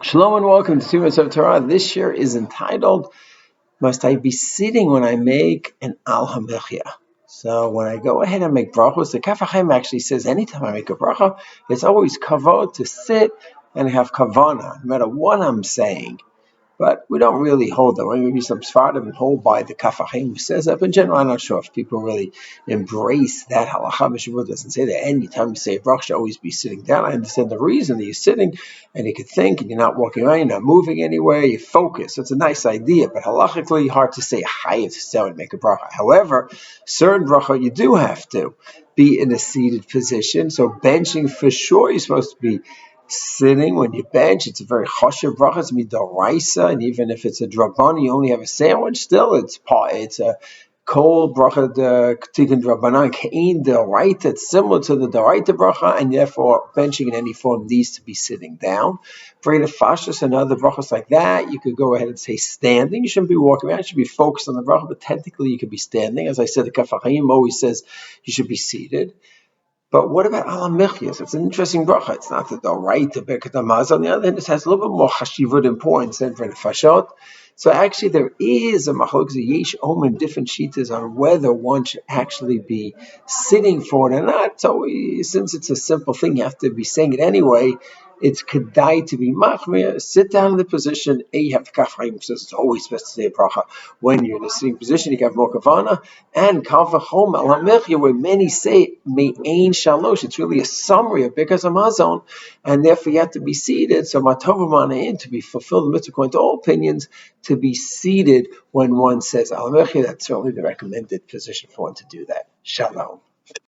Shalom and welcome to 2 Minutes of Torah. This year is entitled, Must I Be Sitting When I Make an Hamichya? So when I go ahead and make brachos, the Kaf HaChaim actually says anytime I make a bracha, it's always kavod to sit and have kavana, no matter what I'm saying. But we don't really hold that. Maybe some Sfardim hold by the Kaf HaChaim who says that, but in general, I'm not sure if people really embrace that halacha. Mishnah doesn't say that anytime you say a bracha, you should always be sitting down. I understand the reason that you're sitting and you can think and you're not walking around, you're not moving anywhere, you focus. It's a nice idea, but halachically hard to say hayat to say and make a bracha. However, certain bracha you do have to be in a seated position. So benching for sure, you're supposed to be sitting when you bench. It's a very choshev bracha. It's midoraisa, and even if it's a draban, you only have a sandwich. Still, it's a cold bracha, the tikkun drabanan kein deoraita. It's similar to the deoraita bracha, and therefore benching in any form needs to be sitting down. Breda fashas and other brachas like that, you could go ahead and say standing. You shouldn't be walking around. You should be focused on the bracha, but technically you could be standing. As I said, the Kaf HaChaim always says you should be seated. But what about Hamichya? It's an interesting bracha. It's not the right to Birkat Hamazon. On the other hand, it has a little bit more chashivut importance than for the fashot. So actually, there is a machlokes, yesh omim, different shitas on whether one should actually be sitting for it or not. So since it's a simple thing, you have to be saying it anyway. It's kedai to be machmir. Sit down in the position. You have the Kaf HaChaim says it's always best to say a bracha when you're in a sitting position. You can have more kavana and kal v'chom al hamichya, where many say me'ain shalosh. It's really a summary of Birkas Hamazon, and therefore you have to be seated. So matov manayin, to be fulfilled the mitzvah according to all opinions, to be seated when one says al hamichya. That's certainly the recommended position for one to do that. Shalom.